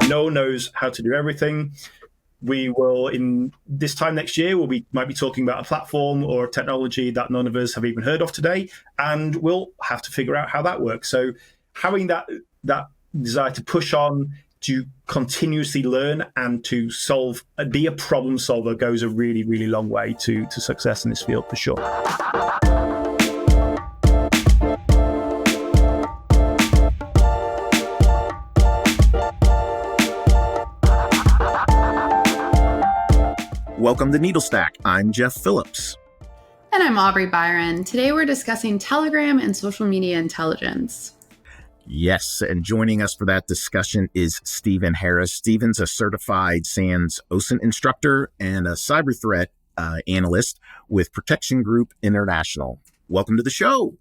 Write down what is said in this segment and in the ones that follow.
No one knows how to do everything. We will, in this time next year, might be talking about a platform or a technology that none of us have even heard of today, and we'll have to figure out how that works. So having that desire to push on, to continuously learn and to be a problem solver goes a really, really long way to success in this field for sure. Welcome to Needle Stack. I'm Jeff Phillips. And I'm Aubrey Byron. Today we're discussing Telegram and social media intelligence. Yes, and joining us for that discussion is Stephen Harris. Stephen's a certified SANS OSINT instructor and a cyber threat analyst with Protection Group International. Welcome to the show.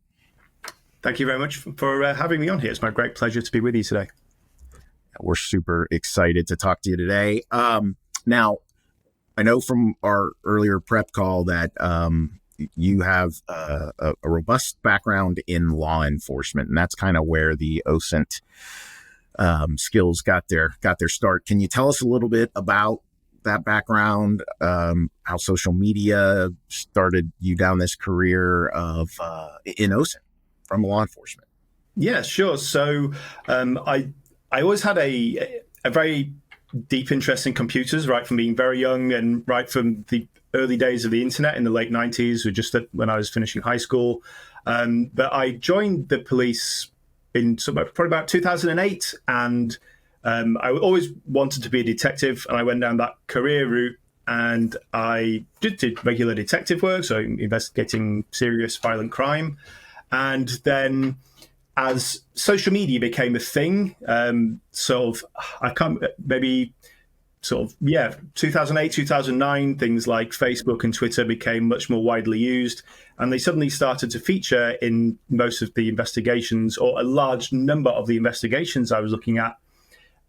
Thank you very much for having me on here. It's my great pleasure to be with you today. We're super excited to talk to you today. Now, I know from our earlier prep call that you have a robust background in law enforcement, and that's kind of where the OSINT skills got their start. Can you tell us a little bit about that background, how social media started you down this career in OSINT from law enforcement? Yeah, sure. So I always had a very deep interest in computers, right from being very young and right from the early days of the internet in the late 90s, or just when I was finishing high school. But I joined the police in probably about 2008, and I always wanted to be a detective, and I went down that career route, and I did regular detective work, so investigating serious violent crime. And then as social media became a thing, 2008, 2009, things like Facebook and Twitter became much more widely used, and they suddenly started to feature in most of the investigations, or a large number of the investigations I was looking at.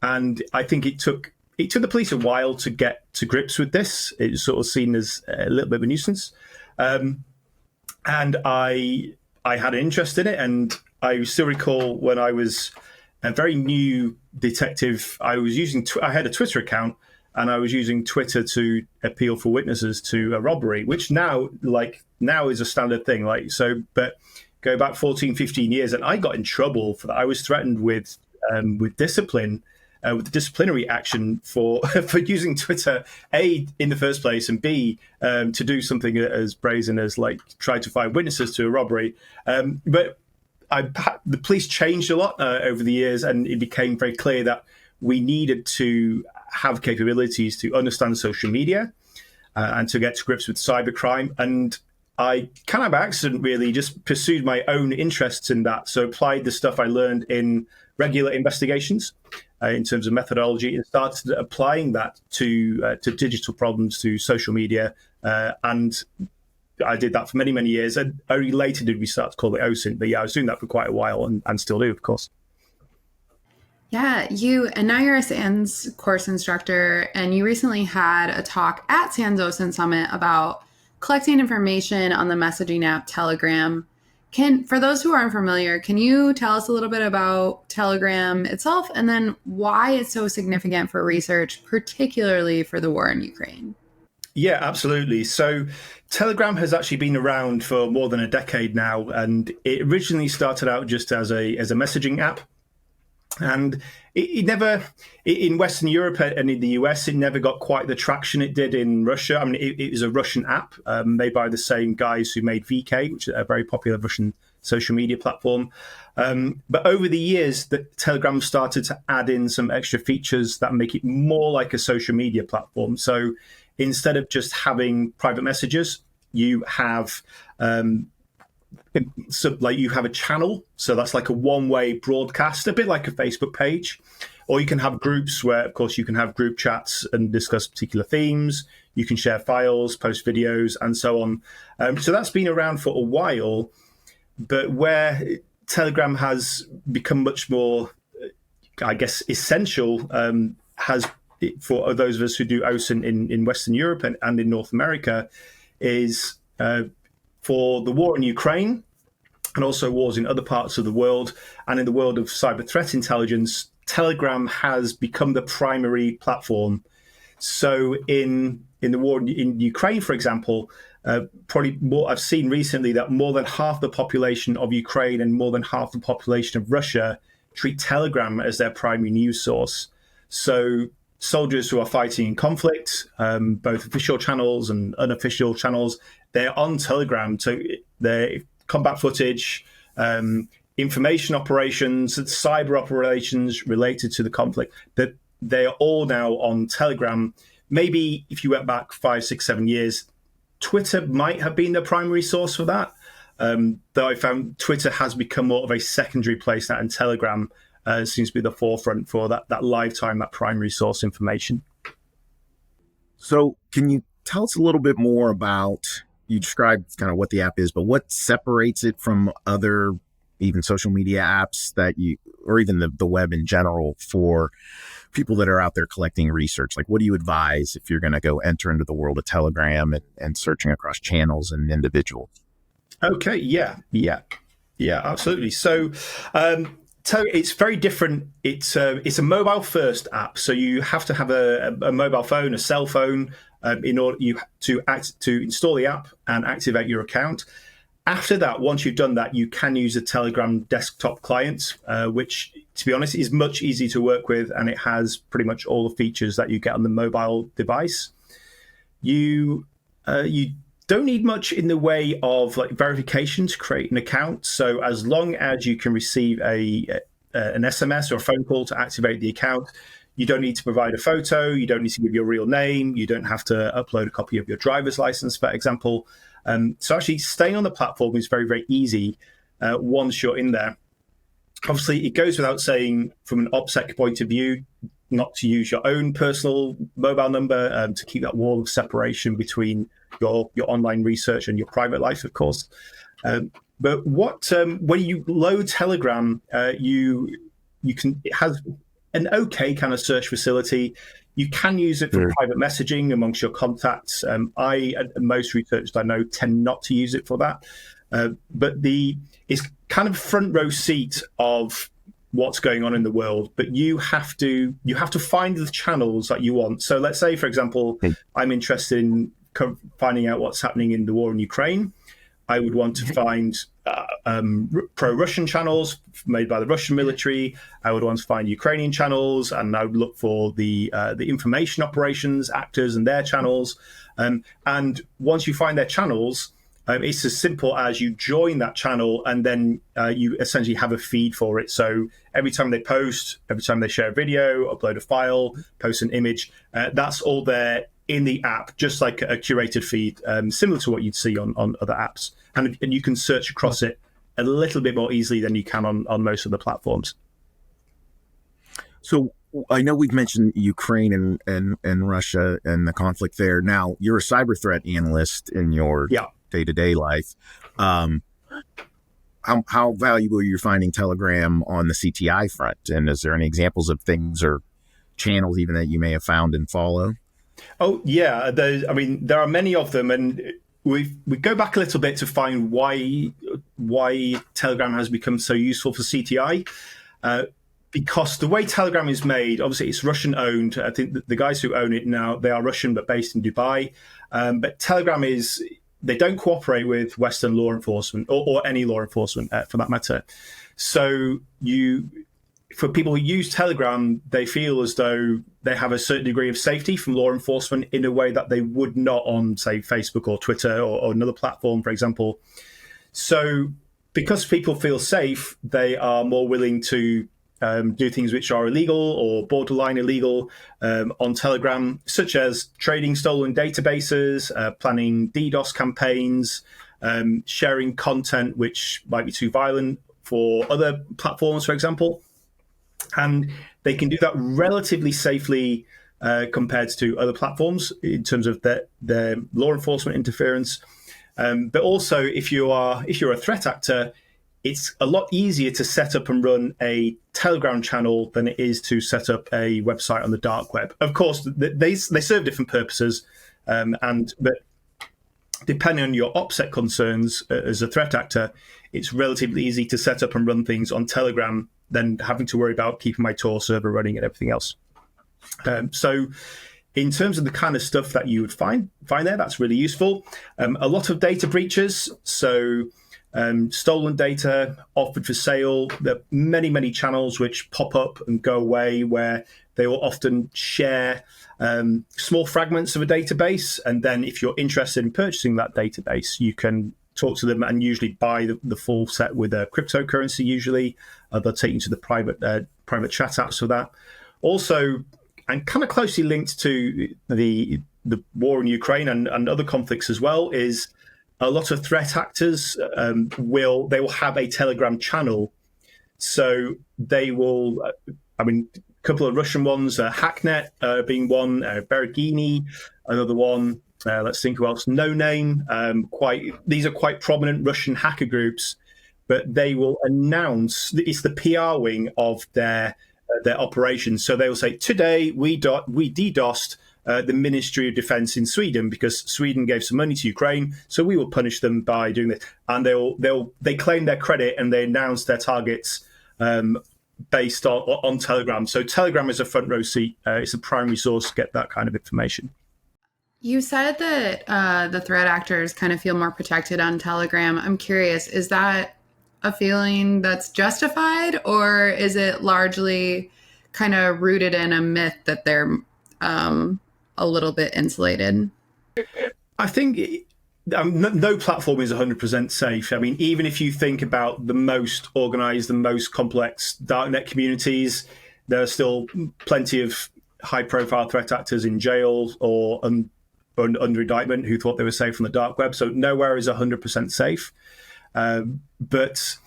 And I think it took the police a while to get to grips with this. It was sort of seen as a little bit of a nuisance. And I had an interest in it, and I still recall when I was a very new detective, I had a Twitter account, and I was using Twitter to appeal for witnesses to a robbery, which now is a standard thing. But go back 14, 15 years, and I got in trouble for that. I was threatened with discipline, with disciplinary action for using Twitter, A, in the first place, and B, to do something as brazen as try to find witnesses to a robbery. But the police changed a lot over the years, and it became very clear that we needed to have capabilities to understand social media and to get to grips with cybercrime. And I kind of by accident really just pursued my own interests in that. So applied the stuff I learned in regular investigations in terms of methodology, and started applying that to digital problems, to social media, and I did that for many, many years, and only later did we start to call it OSINT. But yeah, I was doing that for quite a while, and still do, of course. Yeah, and now you're a SANS course instructor, and you recently had a talk at SANS OSINT Summit about collecting information on the messaging app Telegram. For those who aren't familiar, can you tell us a little bit about Telegram itself, and then why it's so significant for research, particularly for the war in Ukraine? Yeah, absolutely. So Telegram has actually been around for more than a decade now, and it originally started out just as a messaging app. And it never, in Western Europe and in the US, it never got quite the traction it did in Russia. I mean, it is a Russian app made by the same guys who made VK, which is a very popular Russian social media platform. But over the years, the Telegram started to add in some extra features that make it more like a social media platform. So instead of just having private messages, you have you have a channel. So that's like a one-way broadcast, a bit like a Facebook page. Or you can have groups where, of course, you can have group chats and discuss particular themes. You can share files, post videos, and so on. So that's been around for a while. But where Telegram has become much more, I guess, essential, for those of us who do OSINT in Western Europe and in North America, is for the war in Ukraine, and also wars in other parts of the world, and in the world of cyber threat intelligence. Telegram has become the primary platform. So in the war in Ukraine, for example, probably more I've seen recently that more than half the population of Ukraine and more than half the population of Russia treat Telegram as their primary news source. So soldiers who are fighting in conflict, both official channels and unofficial channels, they're on Telegram. So their combat footage, information operations, cyber operations related to the conflict, that they are all now on Telegram. Maybe if you went back 5, 6, 7 years, Twitter might have been the primary source for that. Though I found Twitter has become more of a secondary place now, and Telegram seems to be the forefront for that live time, that primary source information. So can you tell us a little bit more about, you described kind of what the app is, but what separates it from other even social media apps that you, or even the web in general, for people that are out there collecting research? Like, what do you advise if you're going to go enter into the world of Telegram and searching across channels and individuals? Okay, yeah, absolutely. So it's very different. It's a mobile first app, so you have to have a mobile phone, a cell phone, in order to install the app and activate your account. After that, once you've done that, you can use a Telegram desktop client, which, to be honest, is much easier to work with, and it has pretty much all the features that you get on the mobile device. You don't need much in the way of like verification to create an account. So as long as you can receive an SMS or a phone call to activate the account, you don't need to provide a photo. You don't need to give your real name. You don't have to upload a copy of your driver's license, for example. So actually staying on the platform is very, very easy once you're in there. Obviously, it goes without saying from an OPSEC point of view, not to use your own personal mobile number, to keep that wall of separation between your online research and your private life, of course. But when you load Telegram, it has an okay kind of search facility. You can use it for private messaging amongst your contacts. I and most researchers I know tend not to use it for that. But it's kind of front row seat of what's going on in the world. But you have to find the channels that you want. So let's say, for example, I'm interested in finding out what's happening in the war in Ukraine. I would want to find pro-Russian channels made by the Russian military. I would want to find Ukrainian channels, and I would look for the information operations actors and their channels. And once you find their channels, it's as simple as you join that channel, and then you essentially have a feed for it. So every time they post, every time they share a video, upload a file, post an image, that's all there in the app, just like a curated feed, similar to what you'd see on other apps. And you can search across it a little bit more easily than you can on most of the platforms. So I know we've mentioned Ukraine and Russia and the conflict there. Now, you're a cyber threat analyst in your day-to-day life. How valuable are you finding Telegram on the CTI front? And is there any examples of things or channels even that you may have found and follow? Oh, yeah. There are many of them, and we go back a little bit to find why Telegram has become so useful for CTI. Because the way Telegram is made, obviously it's Russian owned. I think the guys who own it now, they are Russian but based in Dubai. But Telegram they don't cooperate with Western law enforcement or any law enforcement for that matter. So for people who use Telegram, they feel as though they have a certain degree of safety from law enforcement in a way that they would not on, say, Facebook or Twitter or another platform, for example. So because people feel safe, they are more willing to do things which are illegal or borderline illegal on Telegram, such as trading stolen databases, planning DDoS campaigns, sharing content which might be too violent for other platforms, for example. And they can do that relatively safely compared to other platforms in terms of their law enforcement interference. But also, if you're a threat actor, it's a lot easier to set up and run a Telegram channel than it is to set up a website on the dark web. Of course, they serve different purposes, but depending on your OPSEC concerns as a threat actor, it's relatively easy to set up and run things on Telegram than having to worry about keeping my Tor server running and everything else. So in terms of the kind of stuff that you would find there, that's really useful. A lot of data breaches, so stolen data offered for sale. There are many channels which pop up and go away, where they will often share small fragments of a database, and then if you're interested in purchasing that database, you can talk to them and usually buy the full set with a cryptocurrency. Usually, they'll take you to the private chat apps for that. Also, and kind of closely linked to the war in Ukraine and other conflicts as well, is a lot of threat actors will have a Telegram channel. So they will, a couple of Russian ones, Hacknet being one, Beregini, another one. Let's think who else. No Name. These are quite prominent Russian hacker groups, but they will announce, it's the PR wing of their operations. So they will say, today we DDoSed the Ministry of Defense in Sweden because Sweden gave some money to Ukraine, so we will punish them by doing this. And they claim their credit and they announce their targets based on Telegram. So Telegram is a front row seat. It's a primary source to get that kind of information. You said that the threat actors kind of feel more protected on Telegram. I'm curious, is that a feeling that's justified, or is it largely kind of rooted in a myth that they're a little bit insulated? I think no platform is 100% safe. Even if you think about the most organized, the most complex darknet communities, there are still plenty of high-profile threat actors in jail or under indictment who thought they were safe on the dark web. So nowhere is 100% safe. But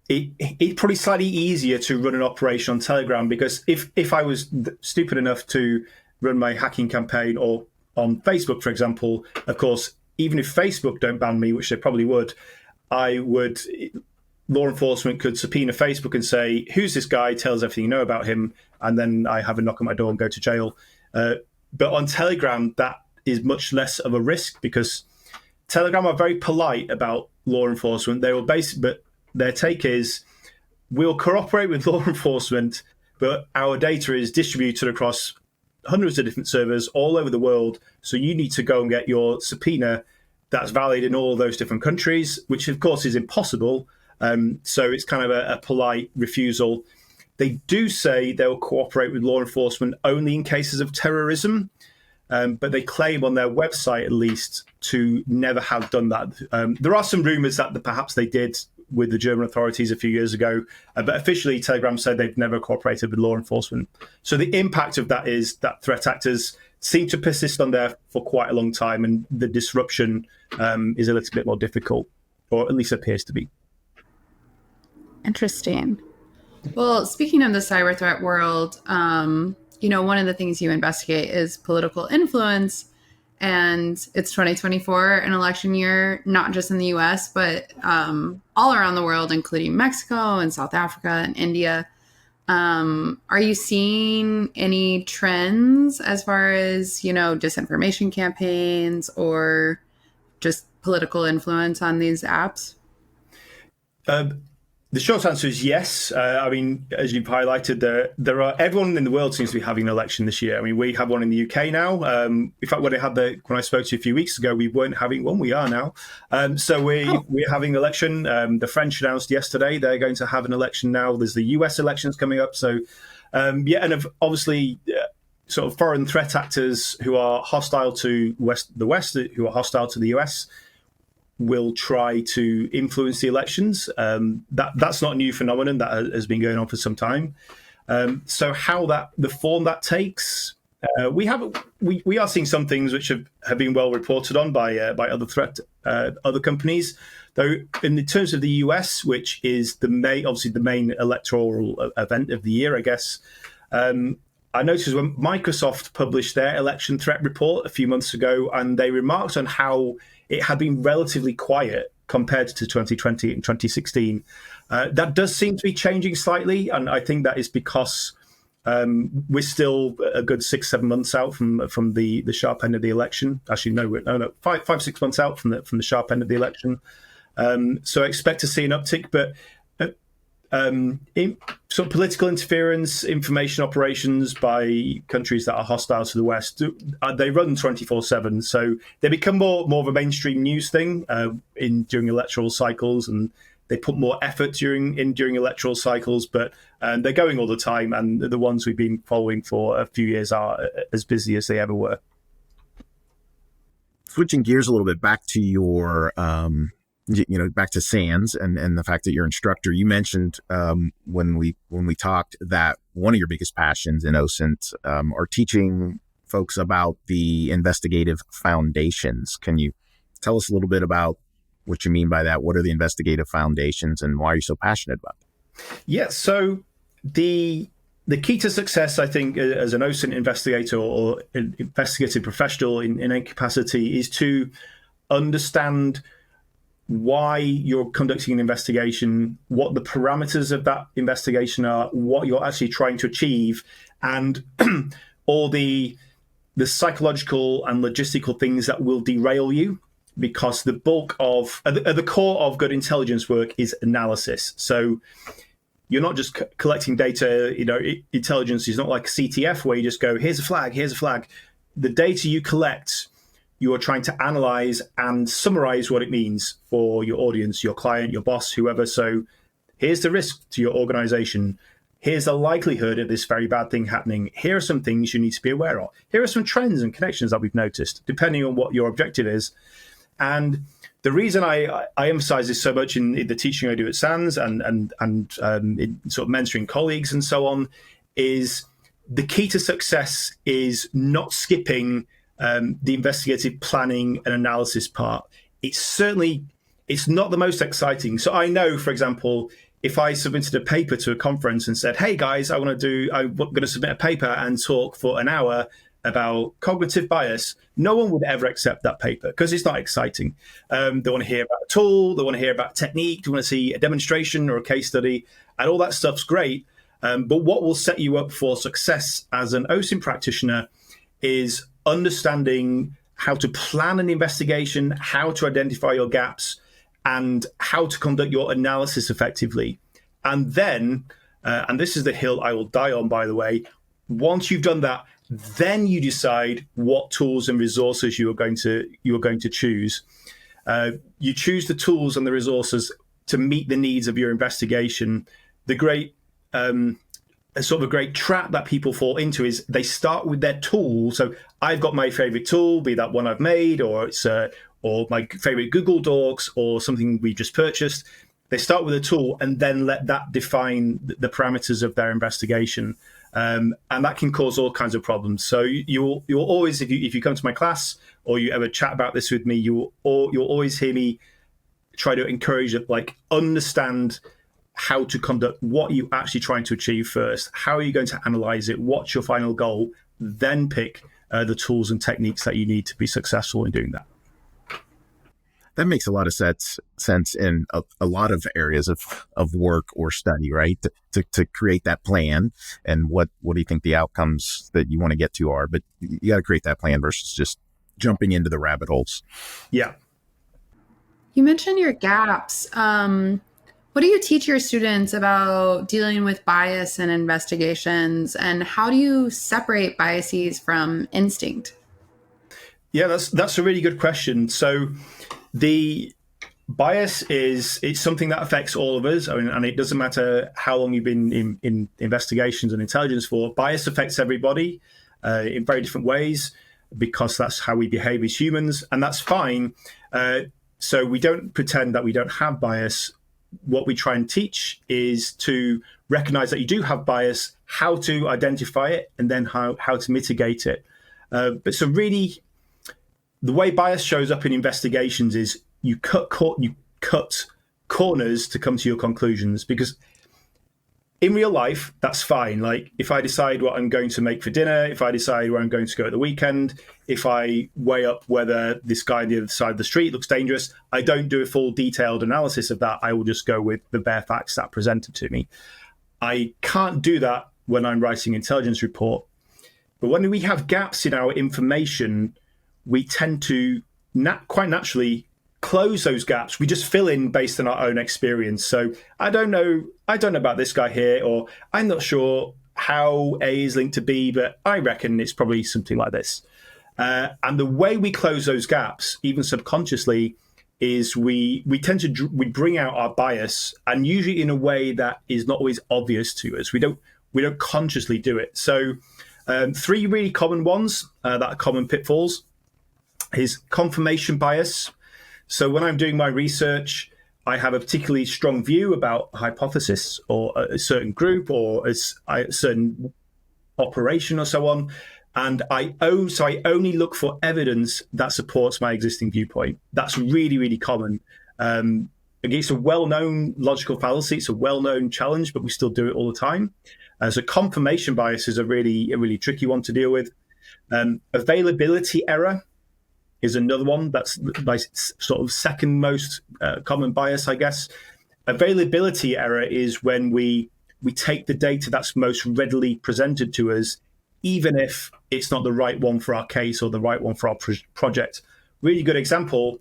it's probably slightly easier to run an operation on Telegram, because if I was stupid enough to run my hacking campaign or on Facebook, for example, of course, even if Facebook don't ban me, which they probably would, law enforcement could subpoena Facebook and say, who's this guy? Tell us everything you know about him. And then I have a knock on my door and go to jail. But on Telegram, that is much less of a risk, because Telegram are very polite about law enforcement. They will but their take is, we'll cooperate with law enforcement, but our data is distributed across hundreds of different servers all over the world. So you need to go and get your subpoena that's valid in all of those different countries, which of course is impossible. So it's kind of a polite refusal. They do say they'll cooperate with law enforcement only in cases of terrorism, but they claim on their website, at least, to never have done that. There are some rumors that perhaps they did with the German authorities a few years ago, but officially Telegram said they've never cooperated with law enforcement. So the impact of that is that threat actors seem to persist on there for quite a long time, and the disruption is a little bit more difficult, or at least appears to be. Interesting. Well, speaking of the cyber threat world, one of the things you investigate is political influence, and it's 2024, an election year, not just in the US, but all around the world, including Mexico and South Africa and India. Are you seeing any trends as far as, disinformation campaigns or just political influence on these apps? The short answer is yes. As you've highlighted, everyone in the world seems to be having an election this year. We have one in the UK now. In fact, when I spoke to you a few weeks ago, we weren't having one. We are now. We're having an election. The French announced yesterday they're going to have an election now. There's the US elections coming up. So, and obviously, sort of foreign threat actors who are hostile to the West, who are hostile to the US, will try to influence the elections. That's not a new phenomenon. That has been going on for some time. So how the form that takes, we are seeing some things which have been well reported on by other companies. Though in terms of the US, which is the main electoral event of the year, I guess. I noticed when Microsoft published their election threat report a few months ago, and they remarked on how it had been relatively quiet compared to 2020 and 2016. That does seem to be changing slightly, and I think that is because we're still a good 6-7 months out from the sharp end of the election. Actually, no, 5-6 months out from the sharp end of the election. So I expect to see an uptick, but sort of political interference, information operations by countries that are hostile to the West. They run 24/7, so they become more of a mainstream news thing during electoral cycles, and they put more effort during electoral cycles. But they're going all the time, and the ones we've been following for a few years are as busy as they ever were. Switching gears a little bit back to your back to SANS and the fact that you're an instructor. You mentioned when we talked that one of your biggest passions in OSINT are teaching folks about the investigative foundations. Can you tell us a little bit about what you mean by that? What are the investigative foundations, and why are you so passionate about them? Yeah, so the key to success, I think, as an OSINT investigator or an investigative professional in any capacity is to understand why you're conducting an investigation, what the parameters of that investigation are, what you're actually trying to achieve, and all the psychological and logistical things that will derail you. Because the bulk of, at the core of good intelligence work is analysis. So you're not just collecting data, intelligence is not like CTF where you just go, here's a flag. The data you collect, you are trying to analyze and summarize what it means for your audience, your client, your boss, whoever. So here's the risk to your organization. Here's the likelihood of this very bad thing happening. Here are some things you need to be aware of. Here are some trends and connections that we've noticed, depending on what your objective is. And the reason I emphasize this so much in the teaching I do at SANS and in sort of mentoring colleagues and so on is the key to success is not skipping the investigative planning and analysis part. It's not the most exciting. So I know, for example, if I submitted a paper to a conference and said, hey guys, I'm going to submit a paper and talk for an hour about cognitive bias, no one would ever accept that paper because it's not exciting. They want to hear about a tool, they want to hear about technique, they want to see a demonstration or a case study, and all that stuff's great. But what will set you up for success as an OSINT practitioner is understanding how to plan an investigation, how to identify your gaps, and how to conduct your analysis effectively. And then, and this is the hill I will die on, by the way, once you've done that, then you decide what tools and resources you are going to choose. You choose the tools and the resources to meet the needs of your investigation. The great sort of a great trap that people fall into is they start with their tool. So I've got my favorite tool, be that one I've made, or it's or my favorite Google Docs, or something we just purchased. They start with a tool and then let that define the parameters of their investigation. And that can cause all kinds of problems. So you'll always, if you come to my class or you ever chat about this with me, you'll always hear me try to encourage it, like understand how to conduct what you're actually trying to achieve first. How are you going to analyze it? What's your final goal? Then pick the tools and techniques that you need to be successful in doing that. That makes a lot of sense in a lot of areas of work or study, right? To create that plan and what do you think the outcomes that you want to get to are, but you got to create that plan versus just jumping into the rabbit holes. Yeah. You mentioned your gaps. What do you teach your students about dealing with bias in investigations, and how do you separate biases from instinct? Yeah, that's a really good question. So the bias it's something that affects all of us. I mean, and it doesn't matter how long you've been in investigations and intelligence for. Bias affects everybody in very different ways because that's how we behave as humans, and that's fine. So we don't pretend that we don't have bias. What we try and teach is to recognize that you do have bias, how to identify it, and then how to mitigate it. But so really, the way bias shows up in investigations is you cut corners to come to your conclusions, because in real life, that's fine. Like if I decide what I'm going to make for dinner, if I decide where I'm going to go at the weekend, if I weigh up whether this guy on the other side of the street looks dangerous, I don't do a full detailed analysis of that. I will just go with the bare facts that are presented to me. I can't do that when I'm writing an intelligence report. But when we have gaps in our information, we tend to quite naturally close those gaps. We just fill in based on our own experience. So I don't know about this guy here, or I'm not sure how A is linked to B, but I reckon it's probably something like this. And the way we close those gaps, even subconsciously, is we bring out our bias, and usually in a way that is not always obvious to us. We don't consciously do it. So 3 really common ones that are common pitfalls is confirmation bias. So when I'm doing my research, I have a particularly strong view about a hypothesis or a certain group or a certain operation or so on. And I only look for evidence that supports my existing viewpoint. That's really, really common. It's a well-known logical fallacy. It's a well-known challenge, but we still do it all the time. So confirmation bias is a really tricky one to deal with. Availability error is another one. That's my sort of second most common bias, I guess. Availability error is when we take the data that's most readily presented to us, even if it's not the right one for our case or the right one for our project. Really good example,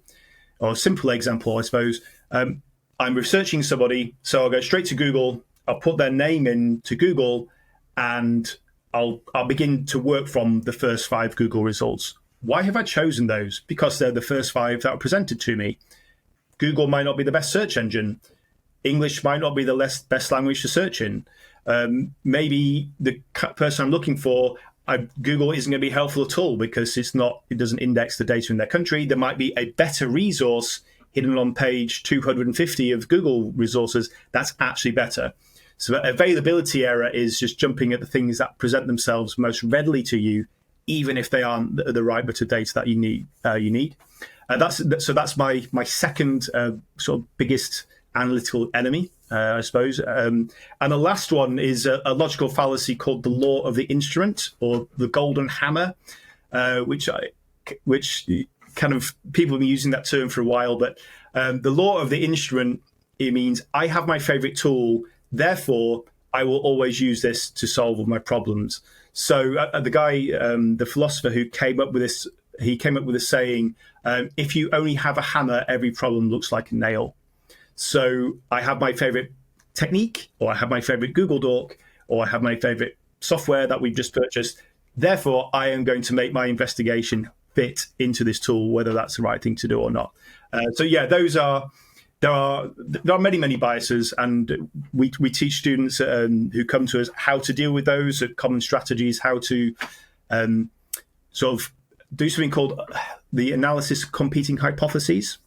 or simple example, I suppose. I'm researching somebody, so I'll go straight to Google, I'll put their name into Google, and I'll begin to work from the first 5 Google results. Why have I chosen those? Because they're the first 5 that are presented to me. Google might not be the best search engine. English might not be the best language to search in. Maybe the person I'm looking for, Google isn't going to be helpful at all because it doesn't index the data in their country. There might be a better resource hidden on page 250 of Google resources that's actually better. So availability error is just jumping at the things that present themselves most readily to you, even if they aren't the right bit of data that you need. That's my second sort of biggest analytical enemy, I suppose. And the last one is a logical fallacy called the law of the instrument, or the golden hammer, which kind of people have been using that term for a while. But the law of the instrument, it means I have my favorite tool, therefore I will always use this to solve all my problems. So the guy, the philosopher who came up with this, he came up with a saying, if you only have a hammer, every problem looks like a nail. So I have my favorite technique, or I have my favorite Google Doc, or I have my favorite software that we've just purchased. Therefore, I am going to make my investigation fit into this tool, whether that's the right thing to do or not. There are many biases, and we teach students who come to us how to deal with those, common strategies, how to sort of do something called the analysis of competing hypotheses,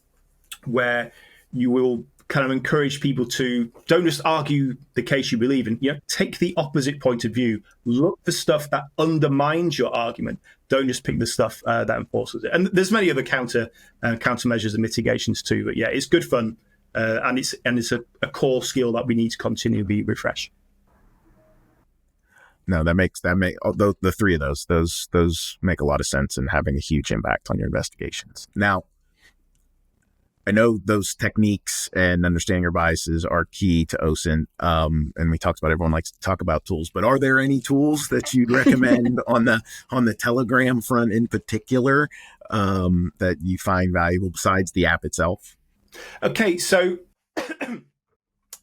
where you will kind of encourage people to don't just argue the case you believe in. Take the opposite point of view. Look for stuff that undermines your argument. Don't just pick the stuff that enforces it. And there's many other countermeasures and mitigations too. But yeah, it's good fun, and it's a core skill that we need to continually refresh. No, that makes the 3 of those make a lot of sense and having a huge impact on your investigations. Now, I know those techniques and understanding your biases are key to OSINT. And we talked about everyone likes to talk about tools, but are there any tools that you'd recommend on the Telegram front in particular that you find valuable besides the app itself? Okay, so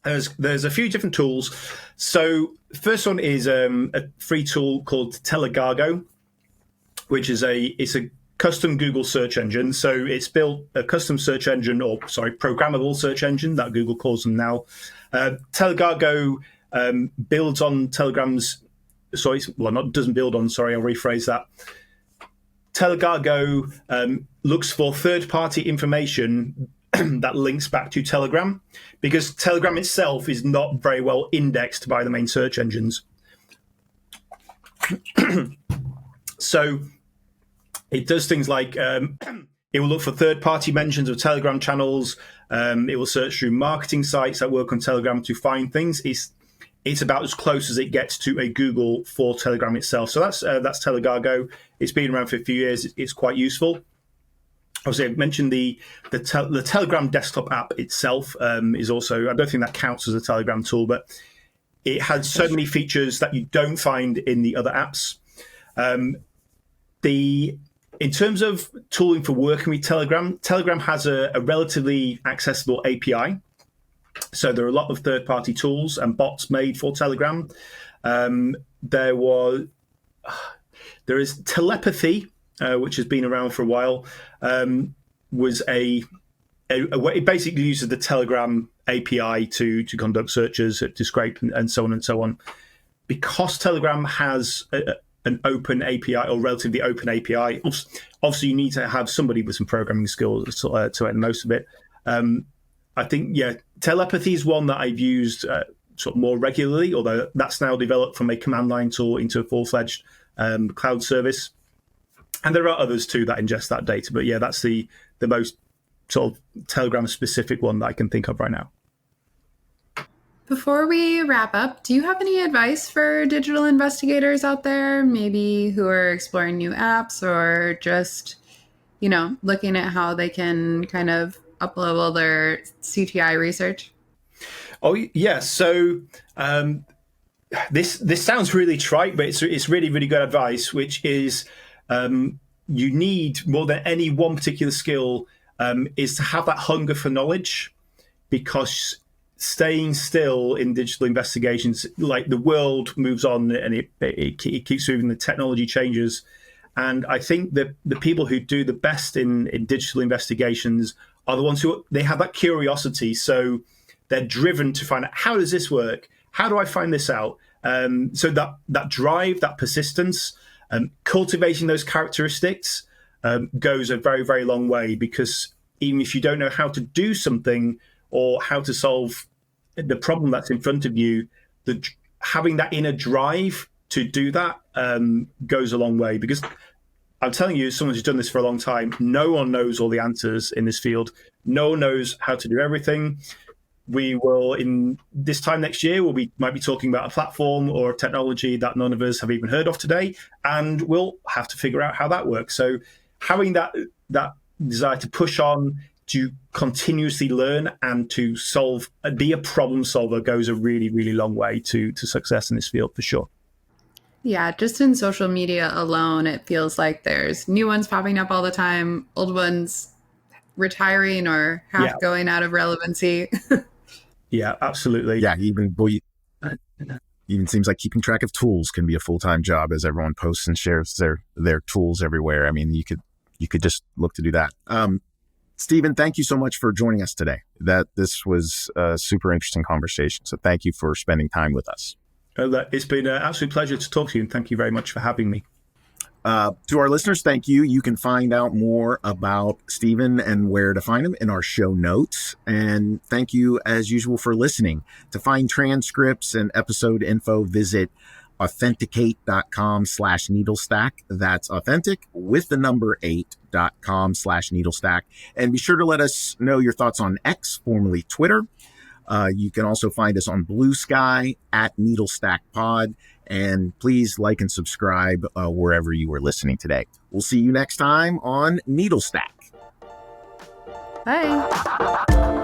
there's a few different tools. So the first one is a free tool called Telegargo, which is a custom Google search engine. So it's built a custom search engine, programmable search engine that Google calls them now. Telegargo builds on Telegram's, doesn't build on, I'll rephrase that. Telegargo looks for third-party information that links back to Telegram, because Telegram itself is not very well indexed by the main search engines. So it does things like it will look for third-party mentions of Telegram channels. It will search through marketing sites that work on Telegram to find things. It's about as close as it gets to a Google for Telegram itself. So that's Telegargo. It's been around for a few years. It's quite useful. Obviously, I mentioned the Telegram desktop app itself is also, I don't think that counts as a Telegram tool, but it has so many features that you don't find in the other apps. In terms of tooling for working with Telegram, Telegram has a relatively accessible API. So there are a lot of third-party tools and bots made for Telegram. There is telepathy, which has been around for a while. Was a it basically uses the Telegram API to conduct searches, to scrape, and so on and so on. Because Telegram has an open API, or relatively open API, obviously you need to have somebody with some programming skills to make the most of it. I think, telepathy is one that I've used sort of more regularly, although that's now developed from a command line tool into a full-fledged cloud service. And there are others too that ingest that data. But that's the most sort of Telegram-specific one that I can think of right now. Before we wrap up, do you have any advice for digital investigators out there, maybe who are exploring new apps or just, looking at how they can kind of up-level their CTI research? Oh, yes. So this sounds really trite, but it's really, really good advice, which is you need, more than any one particular skill, is to have that hunger for knowledge, because staying still in digital investigations, like the world moves on and it keeps moving, the technology changes. And I think that the people who do the best in digital investigations are the ones who they have that curiosity. So they're driven to find out, how does this work? How do I find this out? So that drive, that persistence, cultivating those characteristics goes a very, very long way, because even if you don't know how to do something or how to solve the problem that's in front of you, having that inner drive to do that goes a long way. Because I'm telling you, someone who's done this for a long time, no one knows all the answers in this field. No one knows how to do everything. We will, in this time next year, might be talking about a platform or a technology that none of us have even heard of today, and we'll have to figure out how that works. So having that desire to push on, to continuously learn and to be a problem solver goes a really, really long way to success in this field, for sure. Yeah, just in social media alone, it feels like there's new ones popping up all the time, old ones retiring or going out of relevancy. Yeah, absolutely. Yeah, even seems like keeping track of tools can be a full-time job, as everyone posts and shares their tools everywhere. I mean, you could just look to do that. Stephen, thank you so much for joining us today. This was a super interesting conversation. So thank you for spending time with us. It's been an absolute pleasure to talk to you, and thank you very much for having me. To our listeners, thank you. You can find out more about Stephen and where to find him in our show notes. And thank you, as usual, for listening. To find transcripts and episode info, visit authenticate.com/needlestack. That's authentic with the number 8.com/needlestack. And be sure to let us know your thoughts on X, formerly Twitter. You can also find us on Blue Sky @NeedleStackPod. And please like and subscribe wherever you are listening today. We'll see you next time on NeedleStack. Bye.